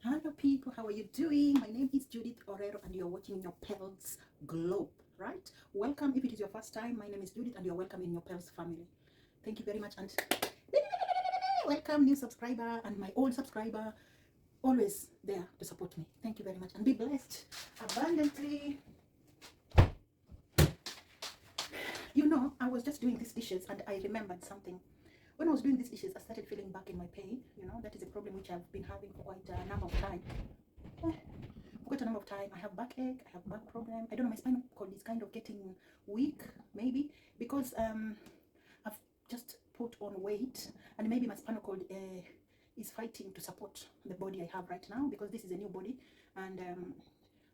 Hello people, how are you doing? My name is Judith Orero and you're watching Nyopels Globe, right? Welcome if it is your first time. My name is Judith and you're welcome in Nyopels family. Thank you very much and welcome new subscriber and my old subscriber, always there to support me. Thank you very much and be blessed abundantly. You know, I was just doing these dishes and I remembered something. When I was doing these dishes, I started feeling back in my pain. You know, that is a problem which I've been having for quite a number of time. For quite a number of time, I have backache, I have back problem. I don't know, my spinal cord is kind of getting weak, maybe because I've just put on weight, and maybe my spinal cord is fighting to support the body I have right now because this is a new body, and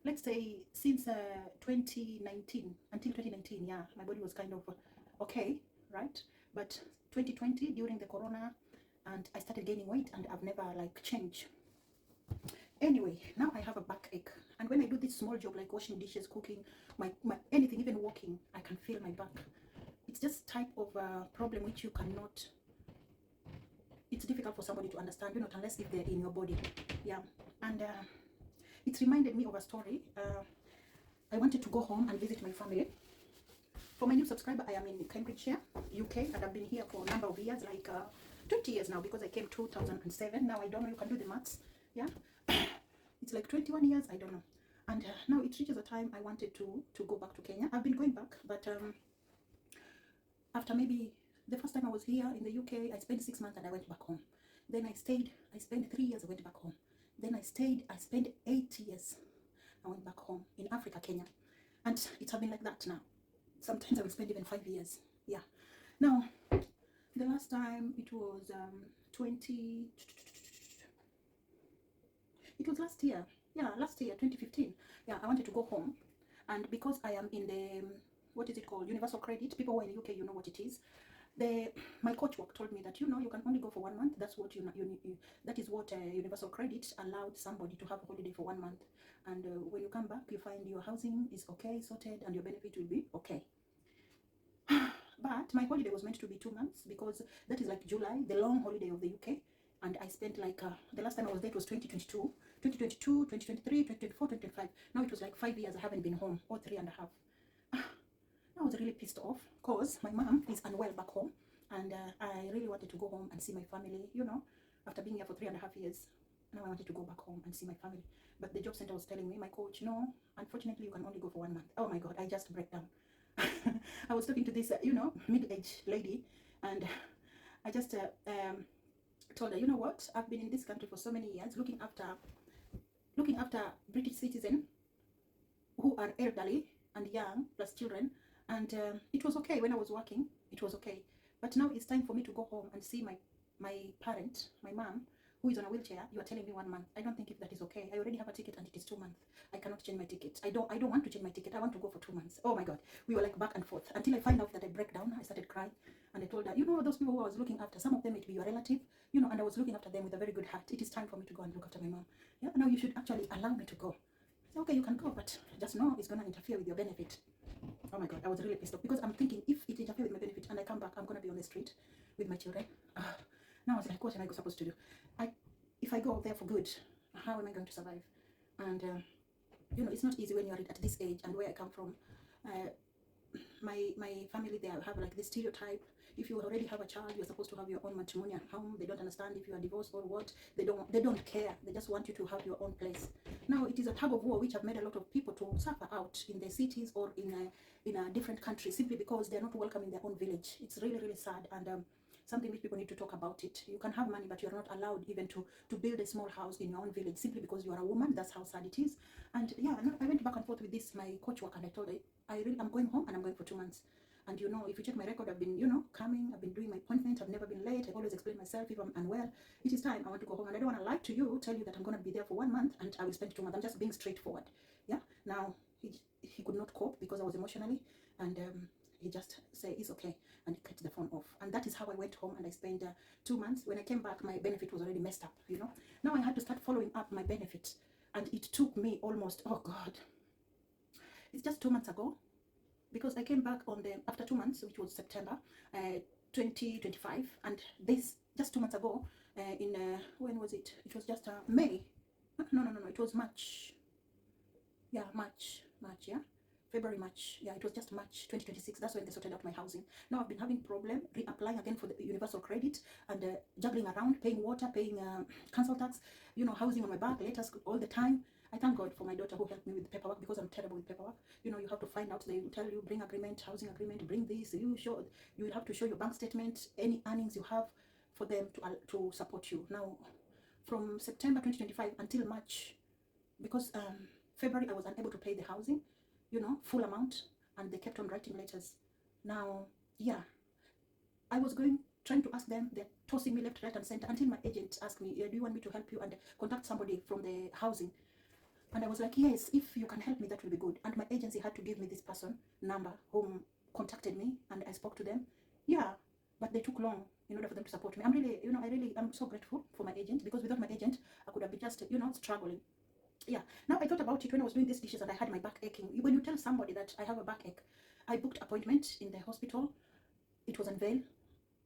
let's say since 2019 until 2019, yeah, my body was kind of okay, right? But 2020 during the corona, and I started gaining weight, and I've never like changed Anyway, now I have a backache, and when I do this small job like washing dishes, cooking, my anything, even walking, I can feel my back. It's just type of problem which you cannot, it's difficult for somebody to understand, not unless if they're in your body. Yeah. And it reminded me of a story. I wanted to go home and visit my family. For my new subscriber, I am in Cambridgeshire, UK, and I've been here for a number of years, like 20 years now, because I came 2007. Now I don't know, you can do the maths. Yeah. It's like 21 years, I don't know. And now it reaches a time I wanted to go back to Kenya. I've been going back, but after maybe the first time I was here in the UK, I spent 6 months and I went back home. Then I spent 3 years, I went back home. Then I spent 8 years, I went back home in Africa, Kenya. And it's been like that now. Sometimes I will spend even 5 years. Yeah. Now, the last time it was it was last year. Yeah, last year, 2015. Yeah, I wanted to go home. And because I am in the, what is it called? Universal Credit. People who are in the UK, you know what it is. My coach work told me that, you can only go for 1 month. That's what that is what Universal Credit allowed somebody to have a holiday for 1 month. And when you come back, you find your housing is okay, sorted, and your benefit will be okay. But my holiday was meant to be 2 months, because that is like July, the long holiday of the UK. And I spent like, the last time I was there, it was 2022, 2023, 2024, 2025. Now it was like 5 years I haven't been home, or 3.5. I was really pissed off, because my mom is unwell back home. And I really wanted to go home and see my family, after being here for 3.5 years. Now I wanted to go back home and see my family. But the job center was telling me, my coach, no, unfortunately, you can only go for 1 month. Oh my God, I just break down. I was talking to this, middle-aged lady, and I just told her, you know what? I've been in this country for so many years, looking after British citizens who are elderly and young, plus children, and it was okay when I was working. It was okay, but now it's time for me to go home and see my parent, my mom, who is on a wheelchair. You are telling me 1 month. I don't think if that is okay. I already have a ticket and it is 2 months. I cannot change my ticket. I don't want to change my ticket. I want to go for 2 months. Oh my God. We were like back and forth until I find out that I break down. I started crying, and I told her, those people who I was looking after, some of them might be your relative, and I was looking after them with a very good heart. It is time for me to go and look after my mom. Yeah, now you should actually allow me to go. I said, okay, you can go, but just know it's going to interfere with your benefit. Oh my God, I was really pissed off, because I'm thinking, if it interferes with my benefit and I come back, I'm going to be on the street with my children. Now I was like, what am I supposed to do? If I go there for good, how am I going to survive? And it's not easy when you're at this age. And where I come from, my family, they have like this stereotype. If you already have a child, you're supposed to have your own matrimonial home. They don't understand if you are divorced or what. They don't care. They just want you to have your own place. Now it is a tug of war which have made a lot of people to suffer out in their cities or in a different country, simply because they're not welcome in their own village. It's really, really sad, and something which people need to talk about it. You can have money, but you're not allowed even to build a small house in your own village, simply because you are a woman. That's how sad it is. And yeah, I went back and forth with this, my coach work, and I told her, I'm going home, and I'm going for 2 months. And if you check my record, I've been, coming, I've been doing my appointment, I've never been late, I've always explained myself if I'm unwell. It is time, I want to go home, and I don't want to lie to you, tell you that I'm going to be there for 1 month, and I will spend 2 months. I'm just being straightforward. Yeah. Now, he could not cope because I was emotionally, and he just said it's okay, and he cut the phone off. And that is how I went home, and I spent 2 months. When I came back, my benefit was already messed up. Now I had to start following up my benefit, and it took me almost, oh God, it's just 2 months ago, because I came back after 2 months, which was September 2025, and this just 2 months ago, when was it? It was just May. No, it was March. Yeah, March, yeah. February, March. Yeah, it was just March 2026. That's when they sorted out my housing. Now I've been having problem reapplying again for the universal credit, and juggling around, paying water, paying council tax, housing on my back, letters all the time. I thank God for my daughter who helped me with the paperwork, because I'm terrible with paperwork. You have to find out. They will tell you, bring agreement, housing agreement, bring this. You will have to show your bank statement, any earnings you have, for them to support you. Now, from September 2025 until March, because February I was unable to pay the housing, full amount, and they kept on writing letters. Now, yeah, I was trying to ask them. They're tossing me left, right, and center, until my agent asked me, do you want me to help you and contact somebody from the housing? And I was like, yes, if you can help me, that will be good. And my agency had to give me this person number whom contacted me, and I spoke to them. Yeah, but they took long. in order for them to support me. I'm so grateful for my agent, because without my agent, I could have been just, struggling. Yeah. Now I thought about it when I was doing these dishes and I had my back aching. When you tell somebody that I have a backache, I booked appointment in the hospital. It was unveiled.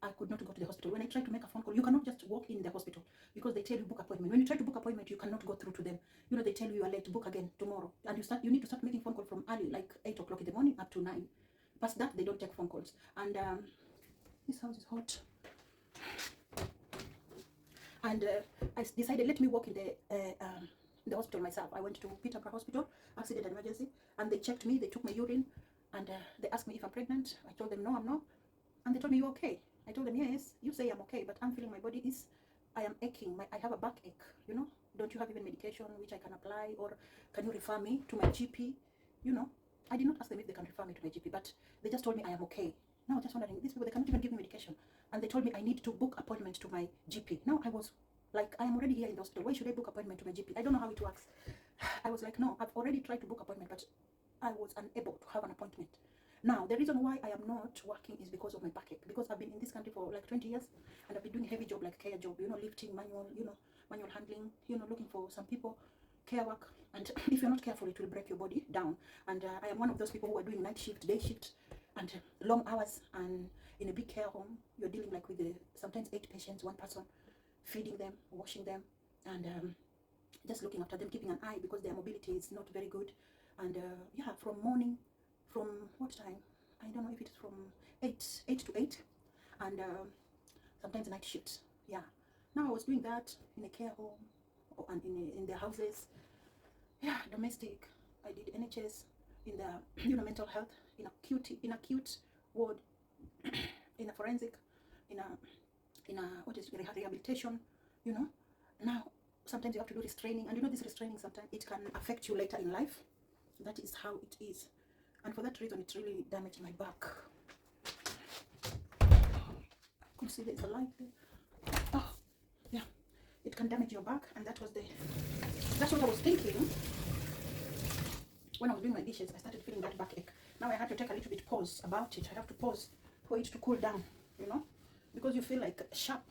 I could not go to the hospital. When I tried to make a phone call, you cannot just walk in the hospital because they tell you book appointment. When you try to book appointment, you cannot go through to them. They tell you are late, book again tomorrow. And you need to start making phone call from early, like 8 o'clock in the morning up to 9. Past that, they don't take phone calls. And this house is hot. And I decided, let me walk in the hospital myself. I went to Peterborough Hospital, accident and emergency, and they checked me. They took my urine, and they asked me if I'm pregnant. I told them no, I'm not. And they told me, you okay? I told them, yes, you say I'm okay, but I'm feeling my body is, I am aching. I have a backache, Don't you have even medication which I can apply, or can you refer me to my GP? I did not ask them if they can refer me to my GP, but they just told me I am okay. Now I'm just wondering, these people, they cannot even give me medication. And they told me I need to book appointment to my GP. Now I was like, I am already here in the hospital. Why should I book appointment to my GP? I don't know how it works. I was like, no, I've already tried to book appointment, but I was unable to have an appointment. Now, the reason why I am not working is because of my backache. Because I've been in this country for like 20 years, and I've been doing heavy job like care job, lifting, manual, manual handling, looking for some people, care work. And if you're not careful, it will break your body down. And I am one of those people who are doing night shift, day shift, and long hours. And in a big care home, you're dealing like with sometimes 8 patients, one person, feeding them, washing them, and just looking after them, keeping an eye because their mobility is not very good. And yeah, from morning, from what time? I don't know if it's from 8 to 8, and sometimes night shift. Yeah. Now I was doing that in a care home, and in their houses. Yeah, domestic. I did NHS in the mental health, in acute ward, in a forensic, in a what is rehabilitation. Now sometimes you have to do restraining, and this restraining sometimes it can affect you later in life. That is how it is, and for that reason it really damaged my back. I could see there's a light there. Oh yeah, it can damage your back, and that's what I was thinking when I was doing my dishes. I started feeling that backache. Now I had to take a little bit pause about it. I have to pause for it to cool down, because you feel like a sharp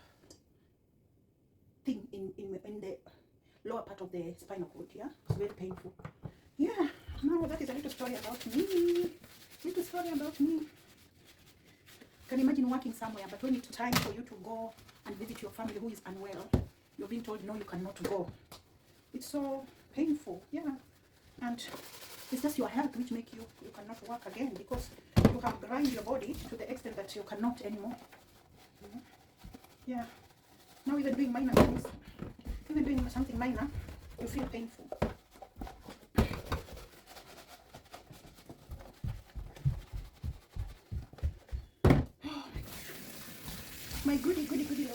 thing in the lower part of the spinal cord. Yeah, it's very painful. Yeah. Now that is a little story about me. Little story about me. Can you imagine working somewhere, but when it's time for you to go and visit your family who is unwell, you're being told no, you cannot go. It's so painful. Yeah. And it's just your health which make you cannot work again, because you have grind your body to the extent that you cannot anymore. Yeah. Now even doing minor things, even doing something minor, you feel painful. Oh my goody Lord.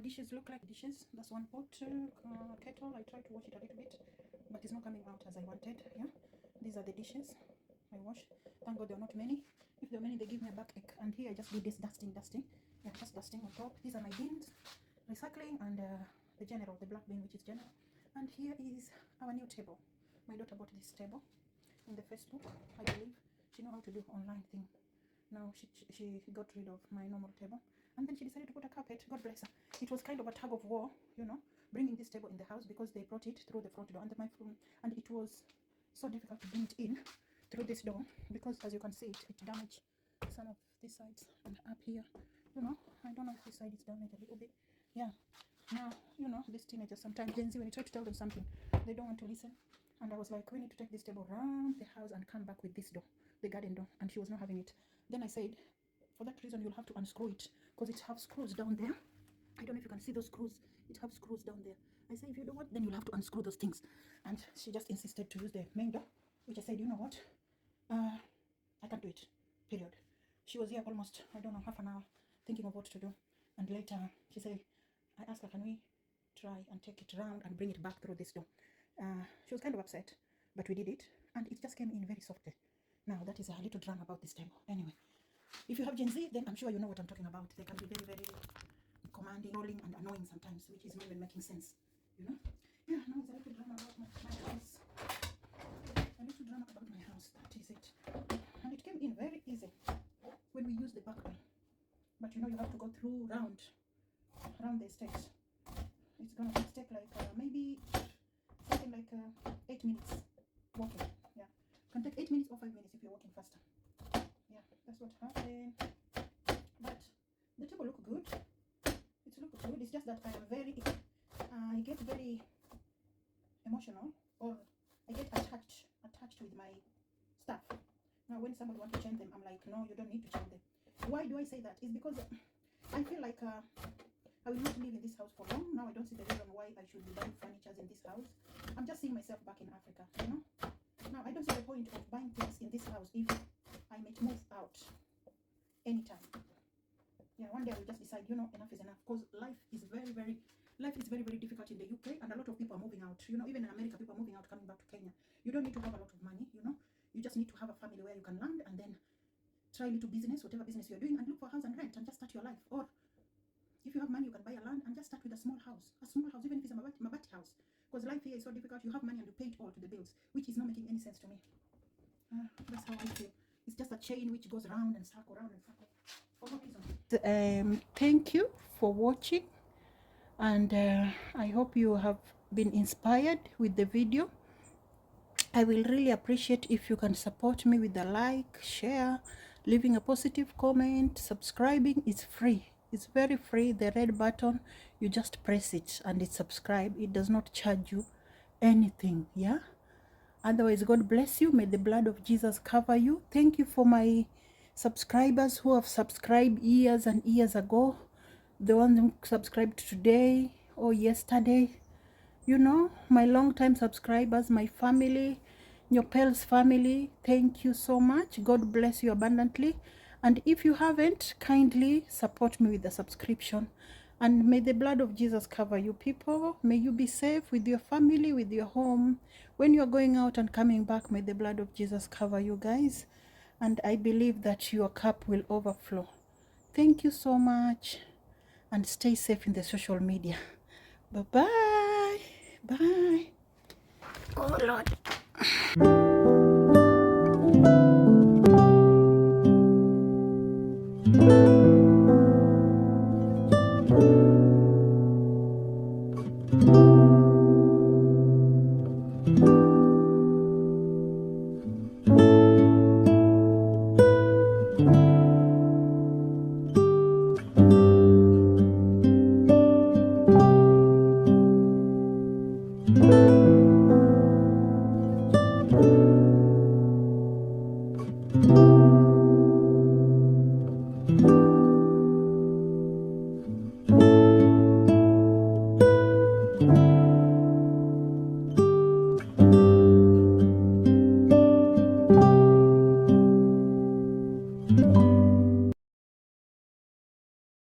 dishes look like dishes. That's one pot, kettle. I tried to wash it a little bit, but it's not coming out as I wanted. Yeah, these are the dishes I washed. Thank God there are not many. If there are many, they give me a backache. And here I just do this dusting. Yeah, just dusting on top. These are my bins, recycling, and the general, the black bin, which is general. And here is our new table. My daughter bought this table in the Facebook, I believe. She knows how to do online thing. Now she got rid of my normal table, and then she decided to put a carpet. God bless her. It was kind of a tug of war, you know, bringing this table in the house, because they brought it through the front door, and it was so difficult to bring it in through this door, because as you can see, it damaged some of these sides, and up here, you know, I don't know if this side is damaged a little bit. Yeah. Now, you know, these teenagers sometimes, Gen Z, when you try to tell them something, they don't want to listen. And I was like, we need to take this table around the house and come back with this door, the garden door, and she was not having it. Then I said, for that reason, you'll have to unscrew it, because it has screws down there. I don't know if you can see those screws. It has screws down there. I said, if you don't want, then you'll have to unscrew those things. And she just insisted to use the main door, which I said, you know what, I can't do it, period. She was here almost, I don't know, half an hour thinking of what to do. And later she said, I asked her, can we try and take it around and bring it back through this door? She was kind of upset, but we did it, and it just came in very softly. Now that is a little drama about this table. Anyway, if you have Gen Z, then I'm sure you know what I'm talking about. They can be very, very commanding, rolling, and annoying sometimes, which is not even making sense, you know. Yeah, now it's a little drama about my house. A little drama about my house. That is it. And it came in very easy when we used the back door. But you know, you have to go through round the steps. It's gonna take like maybe something like 8 minutes walking. Yeah, can take 8 minutes or 5 minutes if you're walking faster. Yeah, that's what happened. But the table look good. It's look good. It's just that I get very emotional, or I get attached with my stuff. Now when somebody wants to change them, I'm like, no, you don't need to change them. Why do I say that? It's because I feel like I will not live in this house for long. Now I don't see the reason why I should be buying furniture in this house. I'm just seeing myself back in Africa, you know. Now I don't see the point of buying things in this house if I might move out anytime. Yeah, one day I will just decide, you know, enough is enough, because life is very, very difficult in the UK, and a lot of people are moving out. You know, even in America, people are moving out, coming back to Kenya. You don't need to have a lot of money, you know. You just need to have a family where you can land, and then try a little business, whatever business you're doing, and look for a house and rent, and just start your life. Or if you have money, you can buy a land and just start with a small house, even if it's a mabati house, because life here is so difficult. You have money and you pay it all to the bills, which is not making any sense to me. That's how I feel. It's just a chain which goes round and circle, round and circle, for no reason. Thank you for watching, and I hope you have been inspired with the video. I will really appreciate if you can support me with a like, share, leaving a positive comment. Subscribing is free. It's very free. The red button, you just press it and it's subscribe. It does not charge you anything. Yeah. Otherwise, God bless you. May the blood of Jesus cover you. Thank you for my subscribers who have subscribed years and years ago. The ones who subscribed today or yesterday. You know, my long-time subscribers, my family, Nyopel's family, thank you so much. God bless you abundantly. And if you haven't, kindly support me with a subscription. And may the blood of Jesus cover you people. May you be safe with your family, with your home. When you're going out and coming back, may the blood of Jesus cover you guys. And I believe that your cup will overflow. Thank you so much. And stay safe in the social media. Bye-bye. Bye. Oh, Lord.